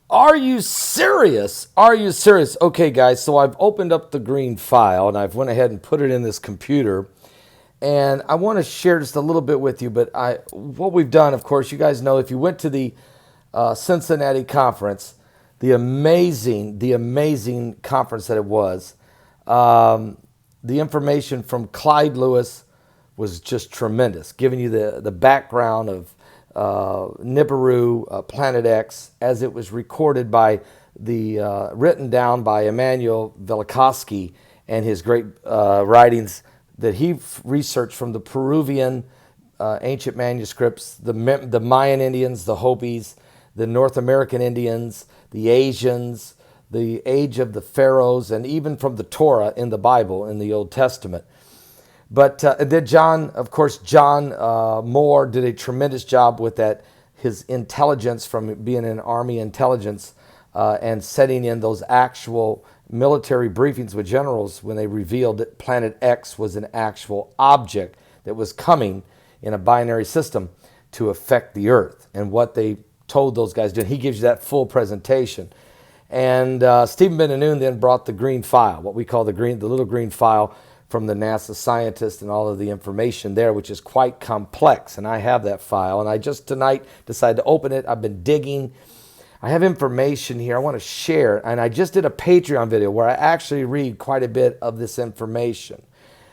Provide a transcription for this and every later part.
Are you serious? Are you serious? Okay, guys, so I've opened up the green file and I've went ahead and put it in this computer. And I want to share just a little bit with you, but what we've done, of course, you guys know if you went to the Cincinnati conference, the amazing conference that it was, the information from Clyde Lewis was just tremendous, giving you the background of Nibiru, Planet X, as it was recorded by written down by Immanuel Velikovsky and his great writings that he researched from the Peruvian ancient manuscripts, the Mayan Indians, the Hopis, the North American Indians, the Asians, the age of the pharaohs, and even from the Torah in the Bible, in the Old Testament. But then John Moore did a tremendous job with that, his intelligence from being in Army intelligence and setting in those actual military briefings with generals when they revealed that Planet X was an actual object that was coming in a binary system to affect the Earth, and what they told those guys to do. He gives you that full presentation. And Stephen Ben-Hanun then brought the green file, what we call the little green file from the NASA scientists, and all of the information there, which is quite complex. And I have that file, and I just tonight decided to open it. I've been digging. I have information here I want to share, and I just did a Patreon video where I actually read quite a bit of this information.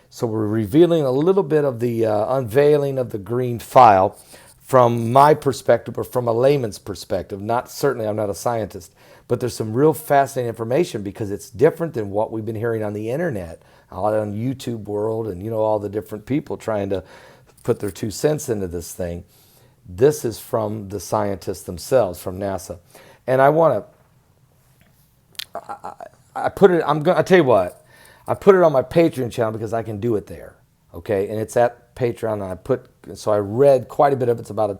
So we're revealing a little bit of the unveiling of the green file from my perspective, or from a layman's perspective. Certainly I'm not a scientist, but there's some real fascinating information because it's different than what we've been hearing on the internet, out on YouTube world, and all the different people trying to put their 2 cents into this thing. This is from the scientists themselves, from NASA. And I want to, I put it, I tell you what, I put it on my Patreon channel because I can do it there. Okay. And it's at Patreon. And so I read quite a bit of it. It's about an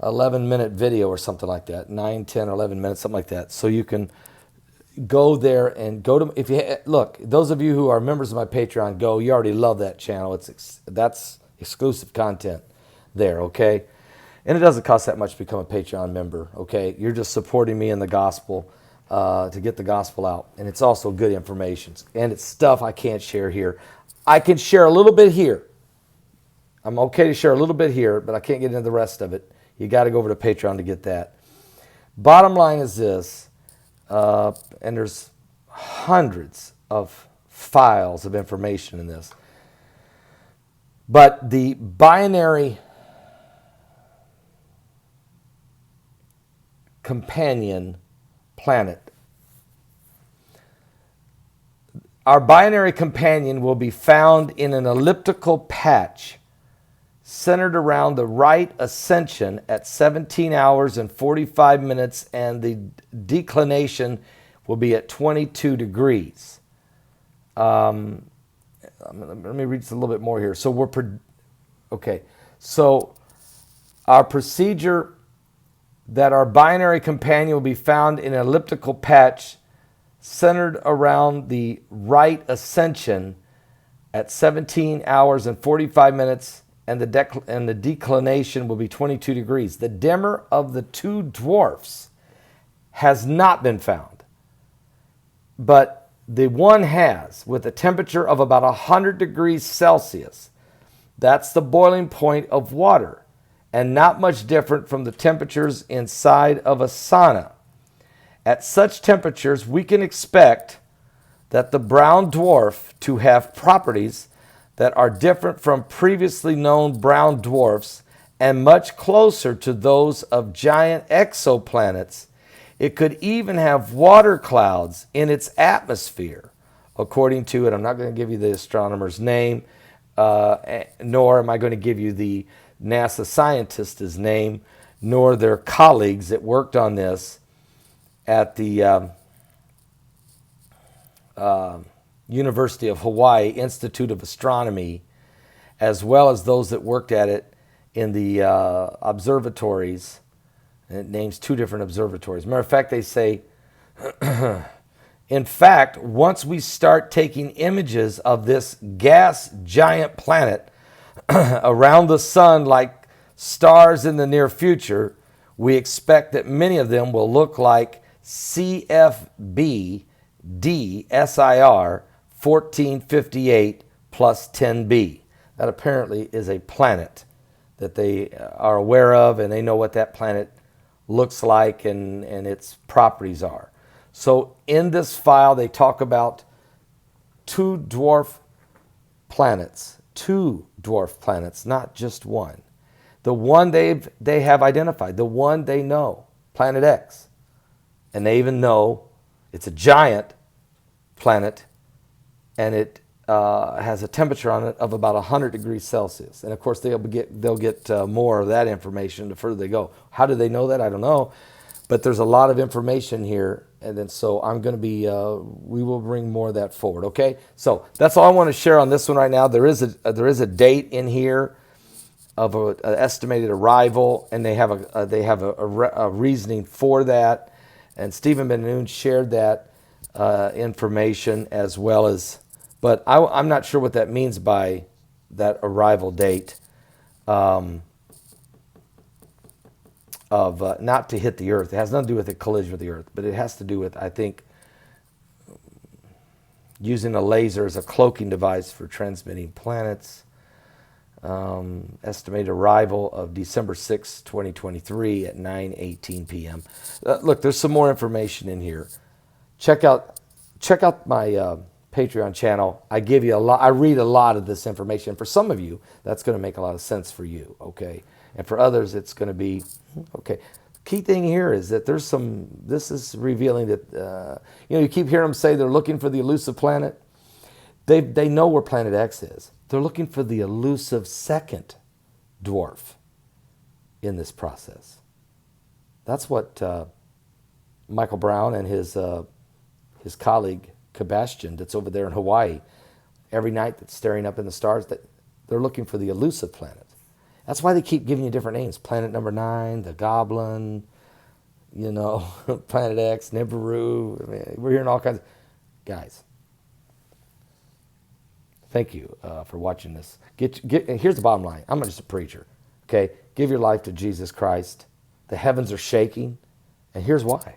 11-minute video or something like that, 9, 10, or 11 minutes, something like that. So you can go there and look, those of you who are members of my Patreon, you already love that channel. That's exclusive content there. Okay. And it doesn't cost that much to become a Patreon member, okay? You're just supporting me in the gospel to get the gospel out. And it's also good information. And it's stuff I can't share here. I can share a little bit here. I'm okay to share a little bit here, but I can't get into the rest of it. You got to go over to Patreon to get that. Bottom line is this, and there's hundreds of files of information in this. But the binary companion planet. Our binary companion will be found in an elliptical patch centered around the right ascension at 17 hours and 45 minutes, and the declination will be at 22 degrees. Let me read a little bit more here. So So our procedure that our binary companion will be found in an elliptical patch centered around the right ascension at 17 hours and 45 minutes, and the declination will be 22 degrees. The dimmer of the two dwarfs has not been found, but the one has, with a temperature of about 100 degrees Celsius. That's the boiling point of water, and not much different from the temperatures inside of a sauna. At such temperatures, we can expect that the brown dwarf to have properties that are different from previously known brown dwarfs and much closer to those of giant exoplanets. It could even have water clouds in its atmosphere, according to it. I'm not going to give you the astronomer's name, nor am I going to give you the NASA scientist's name, nor their colleagues that worked on this at the University of Hawaii Institute of Astronomy, as well as those that worked at it in the observatories. And it names 2 different observatories. Matter of fact, they say, in fact, once we start taking images of this gas giant planet around the sun like stars in the near future, we expect that many of them will look like CFB DSIR 1458 plus 10b. That apparently is a planet that they are aware of, and they know what that planet looks like and its properties are. So in this file, they talk about two dwarf planets, not just one. The one they have identified, the one they know, Planet X. And they even know it's a giant planet, and it has a temperature on it of about 100 degrees Celsius. And of course, they'll get more of that information the further they go. How do they know that? I don't know. But there's a lot of information here, and then so I'm going to be. We will bring more of that forward. Okay. So that's all I want to share on this one right now. There is a date in here of an estimated arrival, and they have a reasoning for that. And Stephen Ben-Nun shared that information as well as. But I'm not sure what that means by that arrival date of not to hit the Earth. It has nothing to do with a collision with the Earth, but it has to do with, I think, using a laser as a cloaking device for transmitting planets. Estimated arrival of December 6, 2023 at 9:18 p.m. Look, there's some more information in here. Check out my Patreon channel. I give you a lot. I read a lot of this information. For some of you, that's going to make a lot of sense for you, okay? And for others, it's going to be, okay. Key thing here is that this is revealing that, you keep hearing them say they're looking for the elusive planet. They know where Planet X is. They're looking for the elusive second dwarf in this process. That's what Michael Brown and his colleague, Sebastian, that's over there in Hawaii, every night that's staring up in the stars, that they're looking for the elusive planet. That's why they keep giving you different names. Planet number 9, the Goblin, Planet X, Nibiru. I mean, we're hearing all kinds of... Guys, thank you for watching this. Here's the bottom line. I'm just a preacher, okay? Give your life to Jesus Christ. The heavens are shaking, and here's why.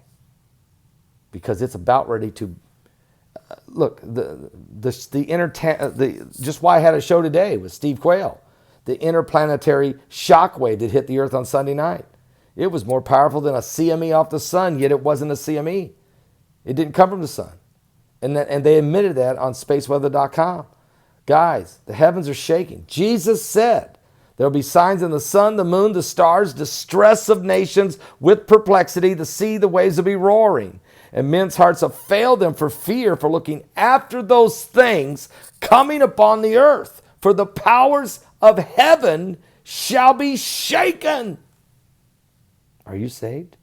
Because it's about ready to... Look, just why I had a show today with Steve Quayle. The interplanetary shockwave that hit the Earth on Sunday night. It was more powerful than a CME off the sun, yet it wasn't a CME. It didn't come from the sun. And they admitted that on spaceweather.com. Guys, the heavens are shaking. Jesus said there will be signs in the sun, the moon, the stars, distress of nations with perplexity. The sea, the waves will be roaring. And men's hearts have failed them for fear, for looking after those things coming upon the earth. For the powers of heaven shall be shaken. Are you saved?